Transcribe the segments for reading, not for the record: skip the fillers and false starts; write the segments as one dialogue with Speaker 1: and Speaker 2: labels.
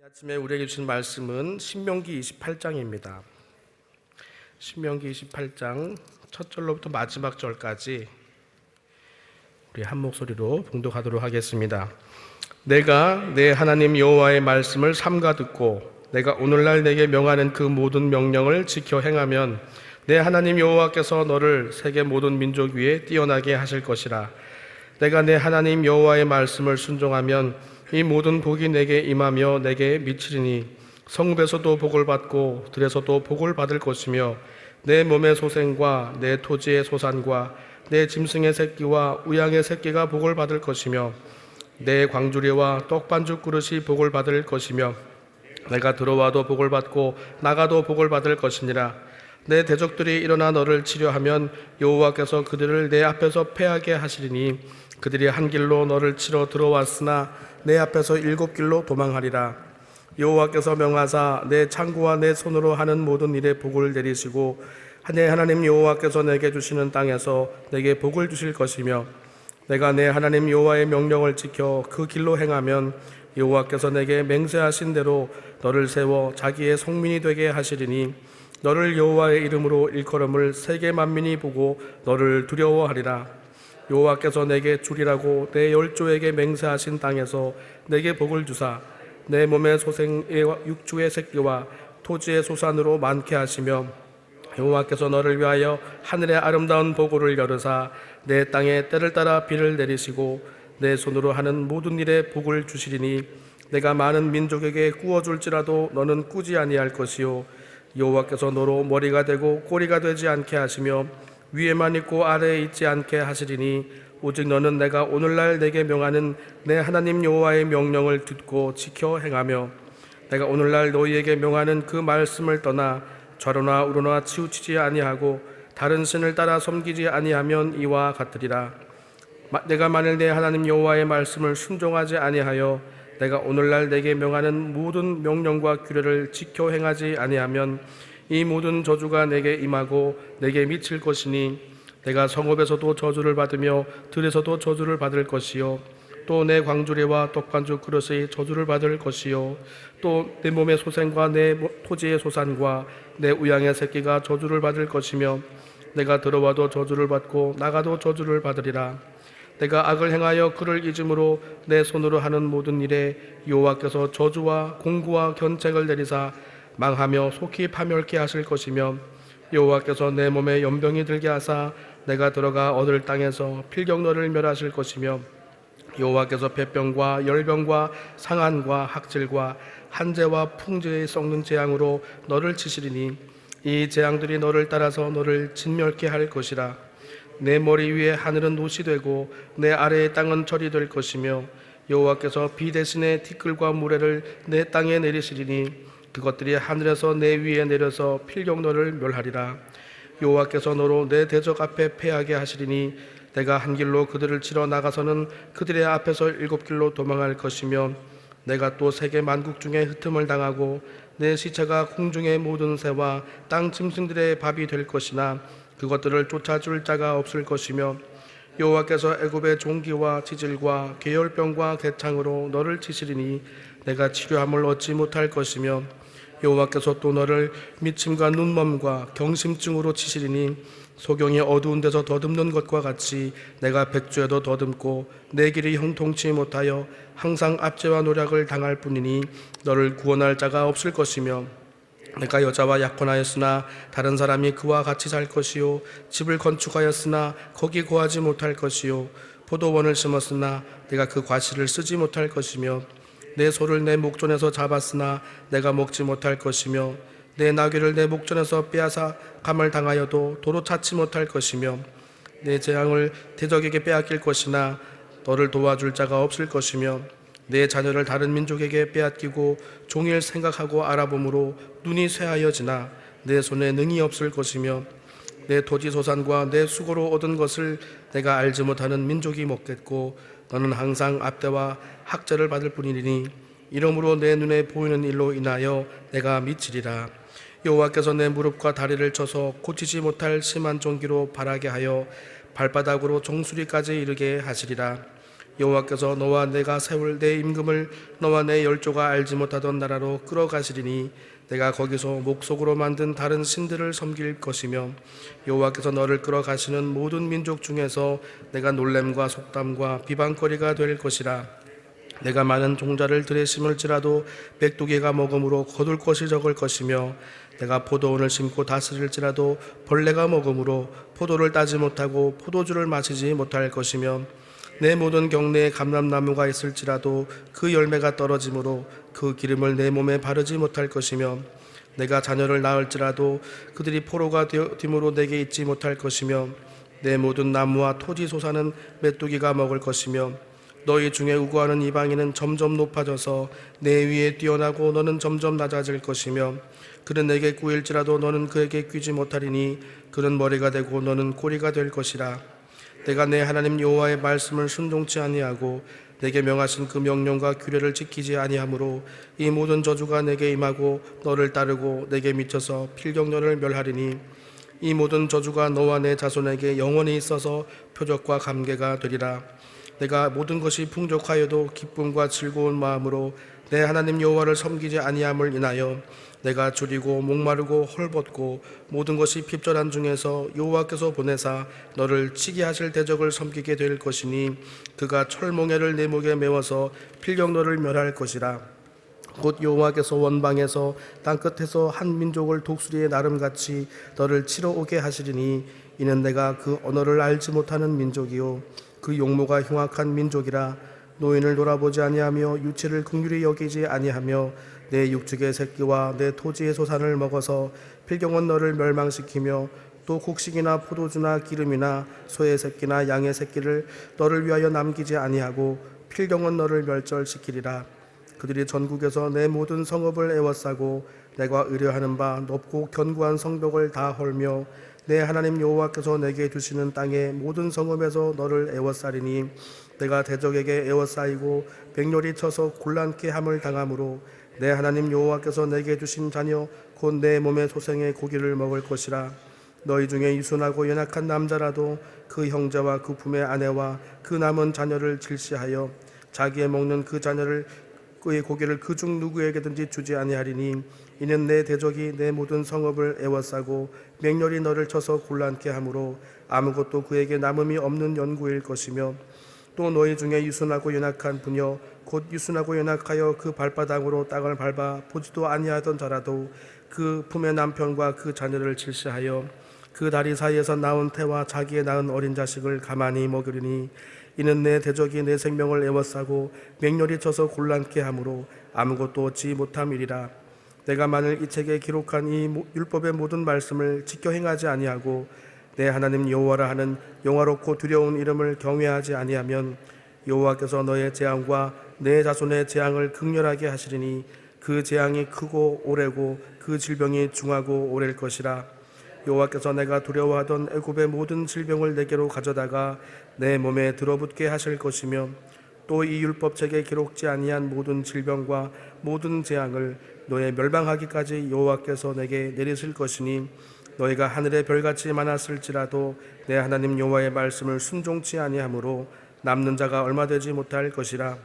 Speaker 1: 아침에 우리에게 주신 말씀은 신명기 28장입니다. 신명기 28장 첫 절로부터 마지막 절까지 우리 한 목소리로 봉독하도록 하겠습니다. 내가 내 하나님 여호와의 말씀을 삼가 듣고 내가 오늘날 내게 명하는 그 모든 명령을 지켜 행하면 내 하나님 여호와께서 너를 세계 모든 민족 위에 뛰어나게 하실 것이라. 내가 내 하나님 여호와의 말씀을 순종하면 이 모든 복이 내게 임하며 내게 미치리니 성읍에서도 복을 받고 들에서도 복을 받을 것이며 내 몸의 소생과 내 토지의 소산과 내 짐승의 새끼와 우양의 새끼가 복을 받을 것이며 내 광주리와 떡반죽 그릇이 복을 받을 것이며 내가 들어와도 복을 받고 나가도 복을 받을 것이니라. 내 대적들이 일어나 너를 치려하면 여호와께서 그들을 내 앞에서 패하게 하시리니 그들이 한 길로 너를 치러 들어왔으나 내 앞에서 7길로 도망하리라. 여호와께서 명하사 내 창고와 내 손으로 하는 모든 일에 복을 내리시고 내 하나님 여호와께서 내게 주시는 땅에서 내게 복을 주실 것이며 내가 내 하나님 여호와의 명령을 지켜 그 길로 행하면 여호와께서 내게 맹세하신 대로 너를 세워 자기의 성민이 되게 하시리니 너를 여호와의 이름으로 일컬음을 세계 만민이 보고 너를 두려워하리라. 여호와께서 내게 주리라고 내 열조에게 맹세하신 땅에서 내게 복을 주사 내 몸의 소생의 육주의 새끼와 토지의 소산으로 많게 하시며 여호와께서 너를 위하여 하늘의 아름다운 보고를 열으사 내 땅에 때를 따라 비를 내리시고 내 손으로 하는 모든 일에 복을 주시리니 내가 많은 민족에게 구워줄지라도 너는 꾸지 아니할 것이요 여호와께서 너로 머리가 되고 꼬리가 되지 않게 하시며 위에만 있고 아래에 있지 않게 하시리니 오직 너는 내가 오늘날 내게 명하는 내 하나님 여호와의 명령을 듣고 지켜 행하며 내가 오늘날 너희에게 명하는 그 말씀을 떠나 좌로나 우로나 치우치지 아니하고 다른 신을 따라 섬기지 아니하면 이와 같으리라. 내가 만일 내 하나님 여호와의 말씀을 순종하지 아니하여 내가 오늘날 내게 명하는 모든 명령과 규례를 지켜 행하지 아니하면 이 모든 저주가 내게 임하고 내게 미칠 것이니 내가 성읍에서도 저주를 받으며 들에서도 저주를 받을 것이요 또 내 광주리와 떡반죽 그릇의 저주를 받을 것이요 또 내 몸의 소생과 내 토지의 소산과 내 우양의 새끼가 저주를 받을 것이며 내가 들어와도 저주를 받고 나가도 저주를 받으리라. 내가 악을 행하여 그를 잊음으로 내 손으로 하는 모든 일에 여호와께서 저주와 공구와 견책을 내리사 망하며 속히 파멸케 하실 것이며 여호와께서 내 몸에 연병이 들게 하사 내가 들어가 얻을 땅에서 필경 너를 멸하실 것이며 여호와께서 폐병과 열병과 상한과 학질과 한재와 풍재의 썩는 재앙으로 너를 치시리니 이 재앙들이 너를 따라서 너를 진멸케 할 것이라. 내 머리 위에 하늘은 놋이 되고 내 아래의 땅은 절이 될 것이며 여호와께서 비 대신에 티끌과 모래를 내 땅에 내리시리니 그것들이 하늘에서 내 위에 내려서 필경 너를 멸하리라. 여호와께서 너로 내 대적 앞에 패하게 하시리니 내가 한 길로 그들을 치러 나가서는 그들의 앞에서 7길로 도망할 것이며 내가 또 세계 만국 중에 흩음을 당하고 내 시체가 공중의 모든 새와 땅 짐승들의 밥이 될 것이나 그것들을 쫓아줄 자가 없을 것이며 여호와께서 애굽의 종기와 치질과 계열병과 개창으로 너를 치시리니 내가 치료함을 얻지 못할 것이며 여호와께서 또 너를 미침과 눈멈과 경심증으로 치시리니 소경이 어두운 데서 더듬는 것과 같이 내가 백주에도 더듬고 내 길이 형통치 못하여 항상 압제와 노략을 당할 뿐이니 너를 구원할 자가 없을 것이며 내가 여자와 약혼하였으나 다른 사람이 그와 같이 살 것이요 집을 건축하였으나 거기 거하지 못할 것이요 포도원을 심었으나 내가 그 과실을 쓰지 못할 것이며 내 소를 내 목전에서 잡았으나 내가 먹지 못할 것이며 내 나귀를 내 목전에서 빼앗아 감을 당하여도 도로 찾지 못할 것이며 내 재앙을 대적에게 빼앗길 것이나 너를 도와줄 자가 없을 것이며 내 자녀를 다른 민족에게 빼앗기고 종일 생각하고 알아봄으로 눈이 쇠하여지나 내 손에 능이 없을 것이며 내 토지 소산과 내 수고로 얻은 것을 내가 알지 못하는 민족이 먹겠고 너는 항상 압대와 학대를 받을 뿐이니 이러므로 내 눈에 보이는 일로 인하여 내가 미치리라. 여호와께서 내 무릎과 다리를 쳐서 고치지 못할 심한 종기로 바라게 하여 발바닥으로 종수리까지 이르게 하시리라. 여호와께서 너와 내가 세울 내 임금을 너와 내 열조가 알지 못하던 나라로 끌어가시리니 내가 거기서 목속으로 만든 다른 신들을 섬길 것이며 여호와께서 너를 끌어가시는 모든 민족 중에서 내가 놀램과 속담과 비방거리가 될 것이라. 내가 많은 종자를 들에 심을지라도 백두개가 먹음으로 거둘 것이 적을 것이며 내가 포도원을 심고 다스릴지라도 벌레가 먹음으로 포도를 따지 못하고 포도주를 마시지 못할 것이며 내 모든 경내에 감람나무가 있을지라도 그 열매가 떨어짐으로 그 기름을 내 몸에 바르지 못할 것이며 내가 자녀를 낳을지라도 그들이 포로가 되므로 내게 있지 못할 것이며 내 모든 나무와 토지 소사는 메뚜기가 먹을 것이며 너희 중에 우고하는 이방인은 점점 높아져서 내 위에 뛰어나고 너는 점점 낮아질 것이며 그는 내게 꾸일지라도 너는 그에게 끼지 못하리니 그는 머리가 되고 너는 꼬리가 될 것이라. 내가 내 하나님 여호와의 말씀을 순종치 아니하고 내게 명하신 그 명령과 규례를 지키지 아니하므로 이 모든 저주가 내게 임하고 너를 따르고 내게 미쳐서 필경년을 멸하리니 이 모든 저주가 너와 내 자손에게 영원히 있어서 표적과 감개가 되리라. 내가 모든 것이 풍족하여도 기쁨과 즐거운 마음으로 내 하나님 여호와를 섬기지 아니함을 인하여 내가 줄이고 목마르고 헐벗고 모든 것이 핍절한 중에서 여호와께서 보내사 너를 치게 하실 대적을 섬기게 될 것이니 그가 철몽해를 내 목에 메워서 필경 너를 멸할 것이라. 곧 여호와께서 원방에서 땅끝에서 한 민족을 독수리의 나름같이 너를 치러 오게 하시리니 이는 내가 그 언어를 알지 못하는 민족이요 그 용모가 흉악한 민족이라. 노인을 돌아보지 아니하며 유치를 긍휼히 여기지 아니하며 내 육축의 새끼와 내 토지의 소산을 먹어서 필경은 너를 멸망시키며 또 곡식이나 포도주나 기름이나 소의 새끼나 양의 새끼를 너를 위하여 남기지 아니하고 필경은 너를 멸절시키리라. 그들이 전국에서 내 모든 성읍을 에워싸고 내가 의뢰하는 바 높고 견고한 성벽을 다 헐며 내 하나님 여호와께서 내게 주시는 땅의 모든 성읍에서 너를 에워싸리니 내가 대적에게 에워싸이고 백렬이 쳐서 곤란케 함을 당함으로 내 하나님 여호와께서 내게 주신 자녀 곧 내 몸의 소생의 고기를 먹을 것이라. 너희 중에 유순하고 연약한 남자라도 그 형제와 그 품의 아내와 그 남은 자녀를 질시하여 자기의 먹는 그 자녀를 그의 고기를 그중 누구에게든지 주지 아니하리니 이는 내 대적이 내 모든 성읍을 에워싸고 맹렬히 너를 쳐서 곤란케 하므로 아무것도 그에게 남음이 없는 연구일 것이며 또 너희 중에 유순하고 연약한 부녀 곧 유순하고 연약하여 그 발바닥으로 땅을 밟아 보지도 아니하던 자라도 그 품의 남편과 그 자녀를 질시하여 그 다리 사이에서 낳은 태와 자기의 낳은 어린 자식을 가만히 먹으리니 이는 내 대적이 내 생명을 에워싸고 맹렬히 쳐서 곤란케 하므로 아무것도 얻지 못함이리라. 내가 만일 이 책에 기록한 이 율법의 모든 말씀을 지켜 행하지 아니하고 내 하나님 여호와라 하는 영화롭고 두려운 이름을 경외하지 아니하면 여호와께서 너의 재앙과 내 자손의 재앙을 극렬하게 하시리니 그 재앙이 크고 오래고 그 질병이 중하고 오래일 것이라. 여호와께서 내가 두려워하던 애굽의 모든 질병을 내게로 가져다가 내 몸에 들어붙게 하실 것이며 또 이 율법책에 기록지 아니한 모든 질병과 모든 재앙을 너의 멸망하기까지 여호와께서 내게 내리실 것이니 너희가 하늘의 별같이 많았을지라도 내 하나님 여호와의 말씀을 순종치 아니하므로 남는 자가 얼마 되지 못할 것이라.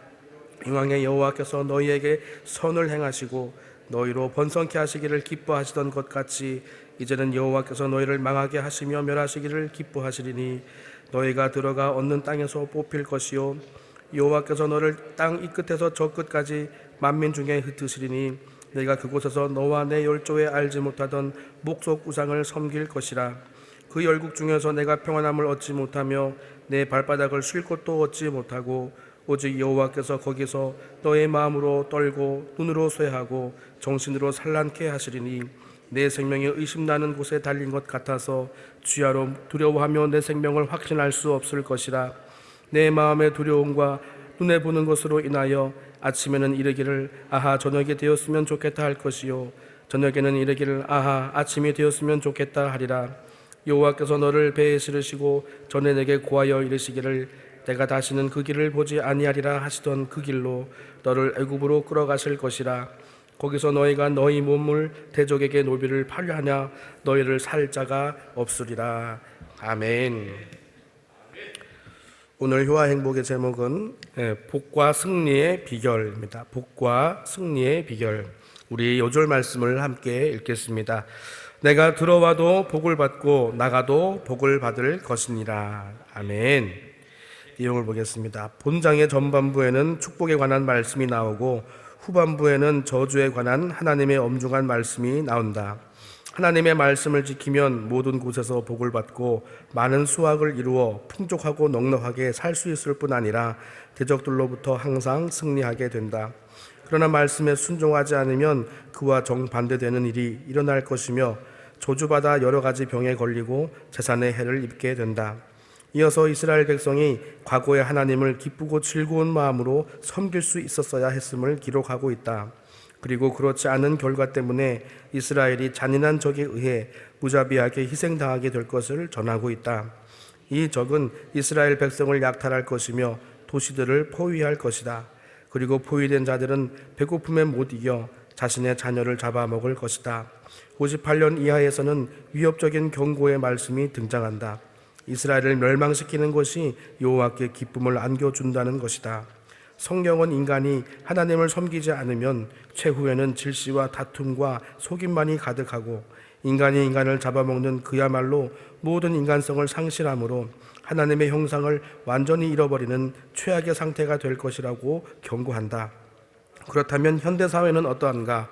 Speaker 1: 이왕의 여호와께서 너희에게 선을 행하시고 너희로 번성케 하시기를 기뻐하시던 것 같이 이제는 여호와께서 너희를 망하게 하시며 멸하시기를 기뻐하시리니 너희가 들어가 얻는 땅에서 뽑힐 것이요 여호와께서 너를 땅 이 끝에서 저 끝까지 만민 중에 흩으시리니 내가 그곳에서 너와 내 열조에 알지 못하던 목석 우상을 섬길 것이라. 그 열국 중에서 내가 평안함을 얻지 못하며 내 발바닥을 쉴 곳도 얻지 못하고 오직 여호와께서 거기서 너의 마음으로 떨고 눈으로 쇠하고 정신으로 산란케 하시리니 내 생명이 의심나는 곳에 달린 것 같아서 주야로 두려워하며 내 생명을 확신할 수 없을 것이라. 내 마음의 두려움과 눈에 보는 것으로 인하여 아침에는 이르기를 아하 저녁이 되었으면 좋겠다 할 것이요 저녁에는 이르기를 아하 아침이 되었으면 좋겠다 하리라. 여호와께서 너를 배에 실으시고 전에 내게 고하여 이르시기를 내가 다시는 그 길을 보지 아니하리라 하시던 그 길로 너를 애굽으로 끌어가실 것이라. 거기서 너희가 너희 몸을 대적에게 노비를 팔려하냐 너희를 살 자가 없으리라. 아멘. 오늘 효와 행복의 제목은 복과 승리의 비결입니다. 복과 승리의 비결. 우리 요절 말씀을 함께 읽겠습니다. 내가 들어와도 복을 받고 나가도 복을 받을 것이니라. 아멘. 내용을 보겠습니다. 본장의 전반부에는 축복에 관한 말씀이 나오고 후반부에는 저주에 관한 하나님의 엄중한 말씀이 나온다. 하나님의 말씀을 지키면 모든 곳에서 복을 받고 많은 수확을 이루어 풍족하고 넉넉하게 살 수 있을 뿐 아니라 대적들로부터 항상 승리하게 된다. 그러나 말씀에 순종하지 않으면 그와 정반대되는 일이 일어날 것이며 저주받아 여러 가지 병에 걸리고 재산의 해를 입게 된다. 이어서 이스라엘 백성이 과거에 하나님을 기쁘고 즐거운 마음으로 섬길 수 있었어야 했음을 기록하고 있다. 그리고 그렇지 않은 결과 때문에 이스라엘이 잔인한 적에 의해 무자비하게 희생당하게 될 것을 전하고 있다. 이 적은 이스라엘 백성을 약탈할 것이며 도시들을 포위할 것이다. 그리고 포위된 자들은 배고픔에 못 이겨 자신의 자녀를 잡아먹을 것이다. 58년 이하에서는 위협적인 경고의 말씀이 등장한다. 이스라엘을 멸망시키는 것이 여호와께 기쁨을 안겨준다는 것이다. 성경은 인간이 하나님을 섬기지 않으면 최후에는 질시와 다툼과 속임만이 가득하고 인간이 인간을 잡아먹는 그야말로 모든 인간성을 상실함으로 하나님의 형상을 완전히 잃어버리는 최악의 상태가 될 것이라고 경고한다. 그렇다면 현대사회는 어떠한가?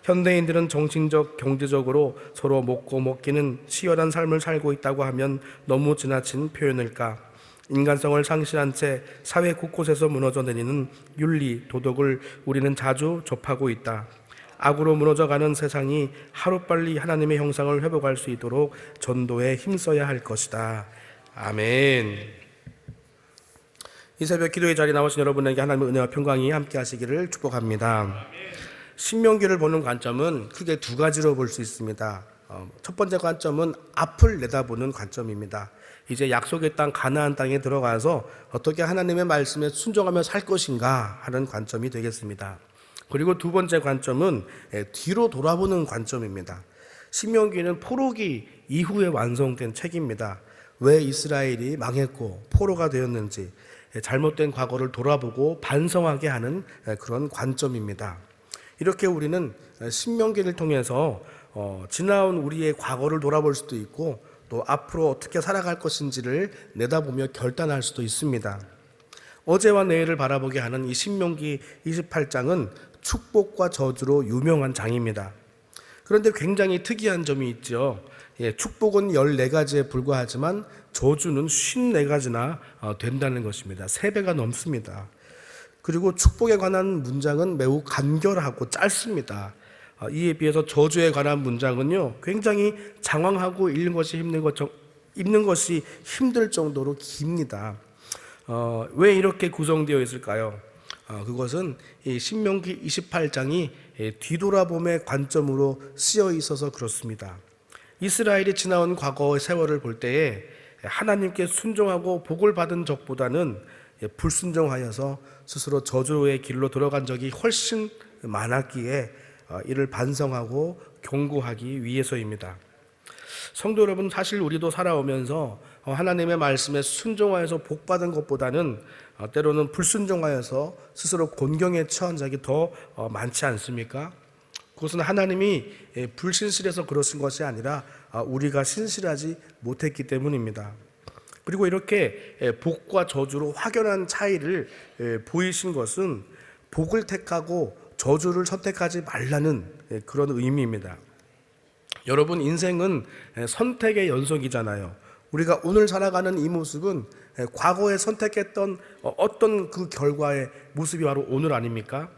Speaker 1: 현대인들은 정신적, 경제적으로 서로 먹고 먹기는 치열한 삶을 살고 있다고 하면 너무 지나친 표현일까? 인간성을 상실한 채 사회 곳곳에서 무너져 내리는 윤리, 도덕을 우리는 자주 접하고 있다. 악으로 무너져가는 세상이 하루빨리 하나님의 형상을 회복할 수 있도록 전도에 힘써야 할 것이다. 아멘. 이 새벽 기도의 자리에 나오신 여러분에게 하나님의 은혜와 평강이 함께 하시기를 축복합니다. 신명기를 보는 관점은 크게 두 가지로 볼 수 있습니다. 첫 번째 관점은 앞을 내다보는 관점입니다. 이제 약속의 땅 가나안 땅에 들어가서 어떻게 하나님의 말씀에 순종하며 살 것인가 하는 관점이 되겠습니다. 그리고 두 번째 관점은 뒤로 돌아보는 관점입니다. 신명기는 포로기 이후에 완성된 책입니다. 왜 이스라엘이 망했고 포로가 되었는지 잘못된 과거를 돌아보고 반성하게 하는 그런 관점입니다. 이렇게 우리는 신명기를 통해서 지나온 우리의 과거를 돌아볼 수도 있고 또 앞으로 어떻게 살아갈 것인지를 내다보며 결단할 수도 있습니다. 어제와 내일을 바라보게 하는 이 신명기 28장은 축복과 저주로 유명한 장입니다. 그런데 굉장히 특이한 점이 있죠. 축복은 14가지에 불과하지만 저주는 54가지나 된다는 것입니다. 3배가 넘습니다. 그리고 축복에 관한 문장은 매우 간결하고 짧습니다. 이에 비해서 저주에 관한 문장은요, 굉장히 장황하고 읽는 것이 힘들 정도로 깁니다. 왜 이렇게 구성되어 있을까요? 그것은 이 신명기 28장이 뒤돌아봄의 관점으로 쓰여 있어서 그렇습니다. 이스라엘이 지나온 과거의 세월을 볼 때에 하나님께 순종하고 복을 받은 적보다는 불순종하여서 스스로 저주의 길로 들어간 적이 훨씬 많았기에 이를 반성하고 경고하기 위해서입니다. 성도 여러분, 사실 우리도 살아오면서 하나님의 말씀에 순종하여서 복받은 것보다는 때로는 불순종하여서 스스로 곤경에 처한 적이 더 많지 않습니까? 그것은 하나님이 불신실해서 그러신 것이 아니라 우리가 신실하지 못했기 때문입니다. 그리고 이렇게 복과 저주로 확연한 차이를 보이신 것은 복을 택하고 저주를 선택하지 말라는 그런 의미입니다. 여러분, 인생은 선택의 연속이잖아요. 우리가 오늘 살아가는 이 모습은 과거에 선택했던 어떤 그 결과의 모습이 바로 오늘 아닙니까?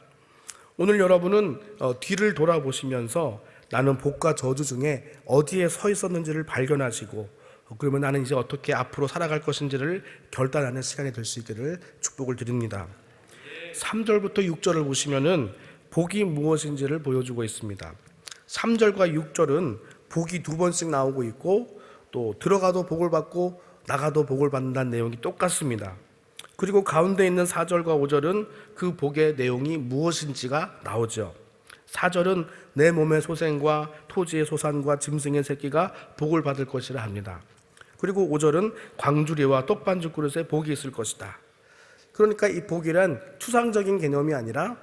Speaker 1: 오늘 여러분은 뒤를 돌아보시면서 나는 복과 저주 중에 어디에 서 있었는지를 발견하시고 그러면 나는 이제 어떻게 앞으로 살아갈 것인지를 결단하는 시간이 될 수 있기를 축복을 드립니다. 3절부터 6절을 보시면은 복이 무엇인지를 보여주고 있습니다. 3절과 6절은 복이 2번씩 나오고 있고 또 들어가도 복을 받고 나가도 복을 받는다는 내용이 똑같습니다. 그리고 가운데 있는 4절과 5절은 그 복의 내용이 무엇인지가 나오죠. 4절은 내 몸의 소생과 토지의 소산과 짐승의 새끼가 복을 받을 것이라 합니다. 그리고 5절은 광주리와 떡반죽 그릇에 복이 있을 것이다. 그러니까 이 복이란 추상적인 개념이 아니라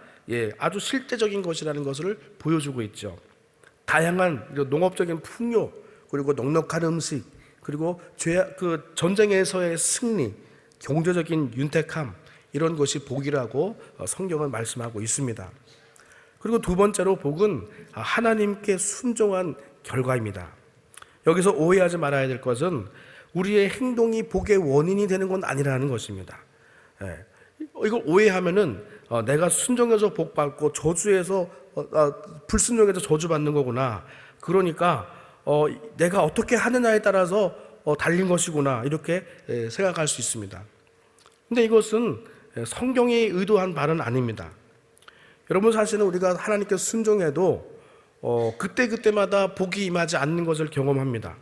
Speaker 1: 아주 실제적인 것이라는 것을 보여주고 있죠. 다양한 농업적인 풍요, 그리고 넉넉한 음식, 그리고 전쟁에서의 승리, 경제적인 윤택함, 이런 것이 복이라고 성경은 말씀하고 있습니다. 그리고 두 번째로 복은 하나님께 순종한 결과입니다. 여기서 오해하지 말아야 될 것은 우리의 행동이 복의 원인이 되는 건 아니라는 것입니다. 이걸 오해하면은 내가 순종해서 복 받고 저주해서 불순종해서 저주 받는 거구나. 그러니까 내가 어떻게 하느냐에 따라서 달린 것이구나, 이렇게 생각할 수 있습니다. 근데 이것은 성경이 의도한 바는 아닙니다. 여러분, 사실은 우리가 하나님께 순종해도 그때마다 복이 임하지 않는 것을 경험합니다.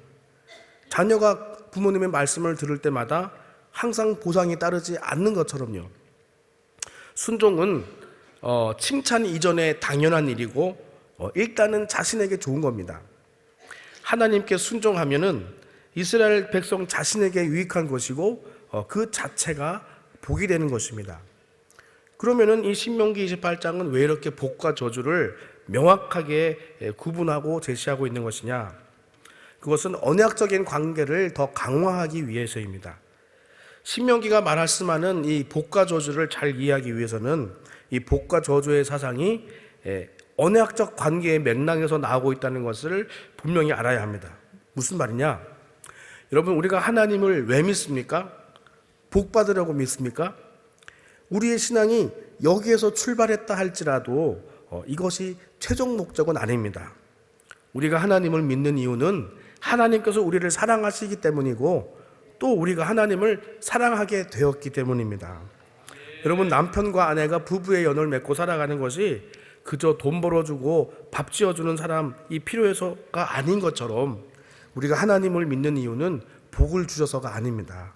Speaker 1: 자녀가 부모님의 말씀을 들을 때마다 항상 보상이 따르지 않는 것처럼요. 순종은 칭찬 이전에 당연한 일이고 일단은 자신에게 좋은 겁니다. 하나님께 순종하면은 이스라엘 백성 자신에게 유익한 것이고 그 자체가 복이 되는 것입니다. 그러면은 이 신명기 28장은 왜 이렇게 복과 저주를 명확하게 구분하고 제시하고 있는 것이냐? 그것은 언약적인 관계를 더 강화하기 위해서입니다. 신명기가 말씀하는 이 복과 저주를 잘 이해하기 위해서는 이 복과 저주의 사상이 언약적 관계의 맥락에서 나오고 있다는 것을 분명히 알아야 합니다. 무슨 말이냐? 여러분, 우리가 하나님을 왜 믿습니까? 복 받으려고 믿습니까? 우리의 신앙이 여기에서 출발했다 할지라도 이것이 최종 목적은 아닙니다. 우리가 하나님을 믿는 이유는 하나님께서 우리를 사랑하시기 때문이고 또 우리가 하나님을 사랑하게 되었기 때문입니다. 여러분, 남편과 아내가 부부의 연을 맺고 살아가는 것이 그저 돈 벌어주고 밥 지어주는 사람이 필요해서가 아닌 것처럼 우리가 하나님을 믿는 이유는 복을 주셔서가 아닙니다.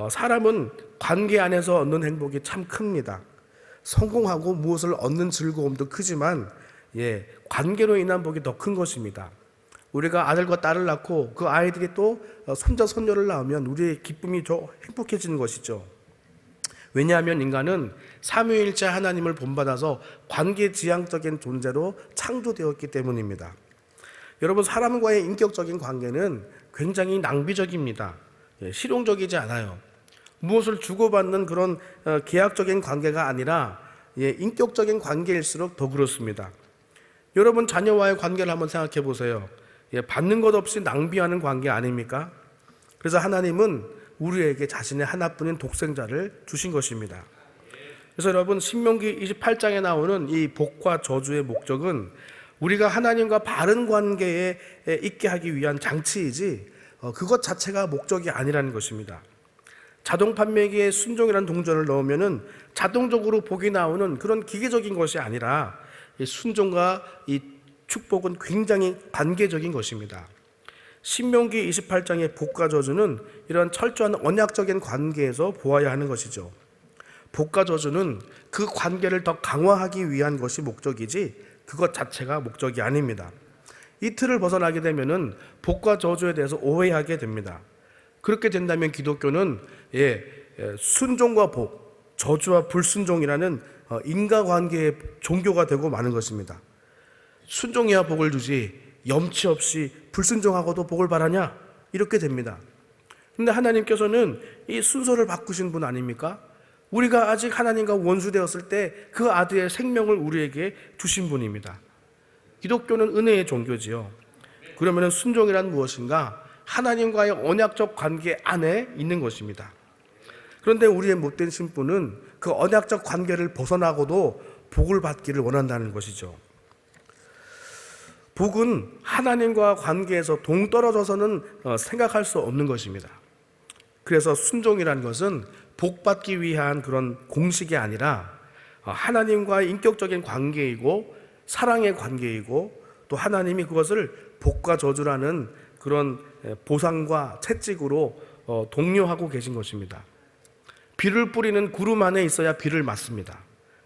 Speaker 1: 사람은 관계 안에서 얻는 행복이 참 큽니다. 성공하고 무엇을 얻는 즐거움도 크지만 관계로 인한 복이 더 큰 것입니다. 우리가 아들과 딸을 낳고 그 아이들이 또 손자 손녀를 낳으면 우리의 기쁨이 더 행복해지는 것이죠. 왜냐하면 인간은 삼위일체 하나님을 본받아서 관계지향적인 존재로 창조되었기 때문입니다. 여러분, 사람과의 인격적인 관계는 굉장히 낭비적입니다. 실용적이지 않아요. 무엇을 주고받는 그런 계약적인 관계가 아니라 인격적인 관계일수록 더 그렇습니다. 여러분, 자녀와의 관계를 한번 생각해 보세요. 받는 것 없이 낭비하는 관계 아닙니까? 그래서 하나님은 우리에게 자신의 하나뿐인 독생자를 주신 것입니다. 그래서 여러분, 신명기 28장에 나오는 이 복과 저주의 목적은 우리가 하나님과 바른 관계에 있게 하기 위한 장치이지 그것 자체가 목적이 아니라는 것입니다. 자동 판매기에 순종이라는 동전을 넣으면은 자동적으로 복이 나오는 그런 기계적인 것이 아니라 이 순종과 이 축복은 굉장히 관계적인 것입니다. 신명기 28장의 복과 저주는 이런 철저한 언약적인 관계에서 보아야 하는 것이죠. 복과 저주는 그 관계를 더 강화하기 위한 것이 목적이지 그것 자체가 목적이 아닙니다. 이 틀을 벗어나게 되면은 복과 저주에 대해서 오해하게 됩니다. 그렇게 된다면 기독교는 순종과 복, 저주와 불순종이라는 인과관계의 종교가 되고 마는 것입니다. 순종해야 복을 주지 염치 없이 불순종하고도 복을 바라냐? 이렇게 됩니다. 그런데 하나님께서는 이 순서를 바꾸신 분 아닙니까? 우리가 아직 하나님과 원수되었을 때 그 아들의 생명을 우리에게 주신 분입니다. 기독교는 은혜의 종교지요. 그러면 순종이란 무엇인가? 하나님과의 언약적 관계 안에 있는 것입니다. 그런데 우리의 못된 신분은 그 언약적 관계를 벗어나고도 복을 받기를 원한다는 것이죠. 복은 하나님과 관계에서 동떨어져서는 생각할 수 없는 것입니다. 그래서 순종이라는 것은 복 받기 위한 그런 공식이 아니라 하나님과의 인격적인 관계이고 사랑의 관계이고 또 하나님이 그것을 복과 저주라는 그런 보상과 채찍으로 독려하고 계신 것입니다. 비를 뿌리는 구름 안에 있어야 비를 맞습니다.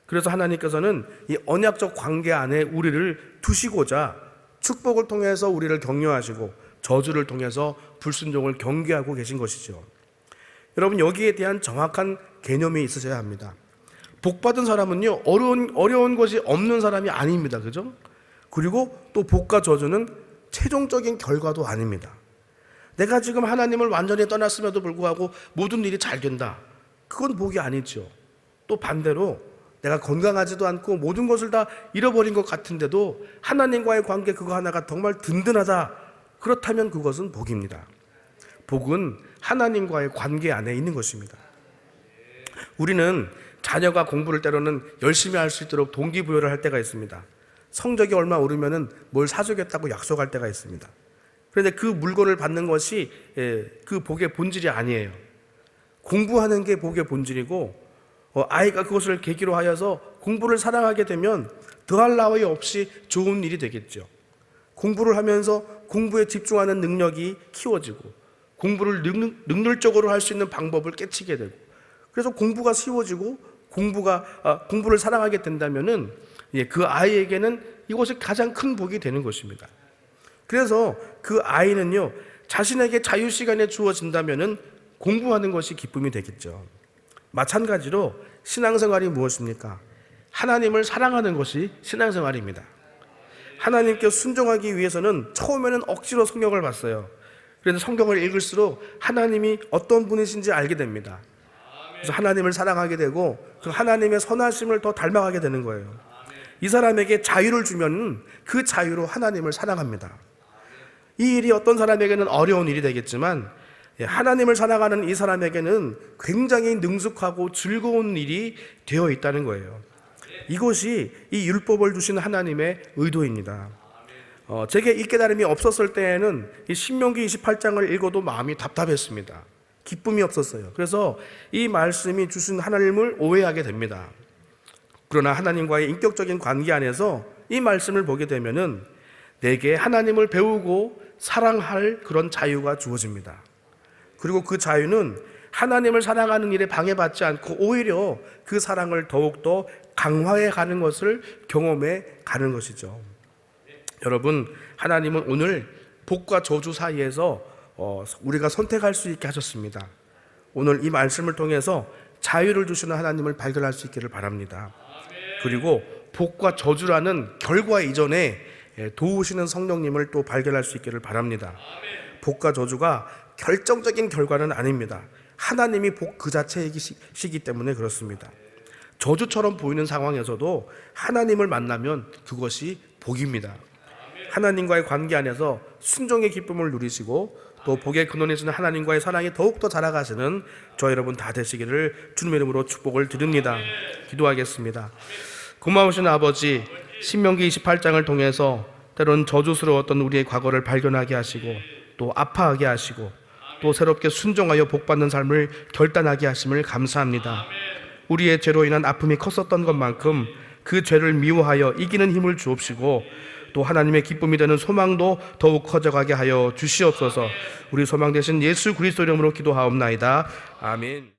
Speaker 1: 그래서 하나님께서는 이 언약적 관계 안에 우리를 두시고자 축복을 통해서 우리를 격려하시고 저주를 통해서 불순종을 경계하고 계신 것이죠. 여러분, 여기에 대한 정확한 개념이 있으셔야 합니다. 복받은 사람은요, 어려운 것이 없는 사람이 아닙니다. 그죠? 그리고 또 복과 저주는 최종적인 결과도 아닙니다. 내가 지금 하나님을 완전히 떠났음에도 불구하고 모든 일이 잘 된다, 그건 복이 아니죠. 또 반대로 내가 건강하지도 않고 모든 것을 다 잃어버린 것 같은데도 하나님과의 관계 그거 하나가 정말 든든하다, 그렇다면 그것은 복입니다. 복은 하나님과의 관계 안에 있는 것입니다. 우리는 자녀가 공부를 때로는 열심히 할 수 있도록 동기부여를 할 때가 있습니다. 성적이 얼마 오르면은 뭘 사주겠다고 약속할 때가 있습니다. 그런데 그 물건을 받는 것이 그 복의 본질이 아니에요. 공부하는 게 복의 본질이고, 아이가 그것을 계기로 하여서 공부를 사랑하게 되면 더할 나위 없이 좋은 일이 되겠죠. 공부를 하면서 공부에 집중하는 능력이 키워지고, 공부를 능률적으로 할 수 있는 방법을 깨치게 되고, 그래서 공부가 쉬워지고 공부를 사랑하게 된다면은 그 아이에게는 이것이 가장 큰 복이 되는 것입니다. 그래서 그 아이는요, 자신에게 자유 시간이 주어진다면은 공부하는 것이 기쁨이 되겠죠. 마찬가지로 신앙생활이 무엇입니까? 하나님을 사랑하는 것이 신앙생활입니다. 하나님께 순종하기 위해서는 처음에는 억지로 성경을 봤어요. 그래서 성경을 읽을수록 하나님이 어떤 분이신지 알게 됩니다. 그래서 하나님을 사랑하게 되고 그 하나님의 선하심을 더 닮아가게 되는 거예요. 이 사람에게 자유를 주면 그 자유로 하나님을 사랑합니다. 이 일이 어떤 사람에게는 어려운 일이 되겠지만 하나님을 사랑하는 이 사람에게는 굉장히 능숙하고 즐거운 일이 되어 있다는 거예요. 이것이 이 율법을 주신 하나님의 의도입니다. 제게 이 깨달음이 없었을 때에는 이 신명기 28장을 읽어도 마음이 답답했습니다. 기쁨이 없었어요. 그래서 이 말씀이 주신 하나님을 오해하게 됩니다. 그러나 하나님과의 인격적인 관계 안에서 이 말씀을 보게 되면은 내게 하나님을 배우고 사랑할 그런 자유가 주어집니다. 그리고 그 자유는 하나님을 사랑하는 일에 방해받지 않고 오히려 그 사랑을 더욱더 강화해 가는 것을 경험해 가는 것이죠. 여러분, 하나님은 오늘 복과 저주 사이에서 우리가 선택할 수 있게 하셨습니다. 오늘 이 말씀을 통해서 자유를 주시는 하나님을 발견할 수 있기를 바랍니다. 그리고 복과 저주라는 결과 이전에 도우시는 성령님을 또 발견할 수 있기를 바랍니다. 복과 저주가 결정적인 결과는 아닙니다. 하나님이 복 그 자체이시기 때문에 그렇습니다. 저주처럼 보이는 상황에서도 하나님을 만나면 그것이 복입니다. 하나님과의 관계 안에서 순종의 기쁨을 누리시고 또 복의 근원이시는 하나님과의 사랑이 더욱더 자라가시는 저 여러분 다 되시기를 주님의 이름으로 축복을 드립니다. 기도하겠습니다. 고마우신 아버지, 신명기 28장을 통해서 때로는 저주스러웠던 우리의 과거를 발견하게 하시고 또 아파하게 하시고 또 새롭게 순종하여 복받는 삶을 결단하게 하심을 감사합니다. 우리의 죄로 인한 아픔이 컸었던 것만큼 그 죄를 미워하여 이기는 힘을 주옵시고 또 하나님의 기쁨이 되는 소망도 더욱 커져가게 하여 주시옵소서. 우리 소망 되신 예수 그리스도 이름으로 기도하옵나이다. 아멘.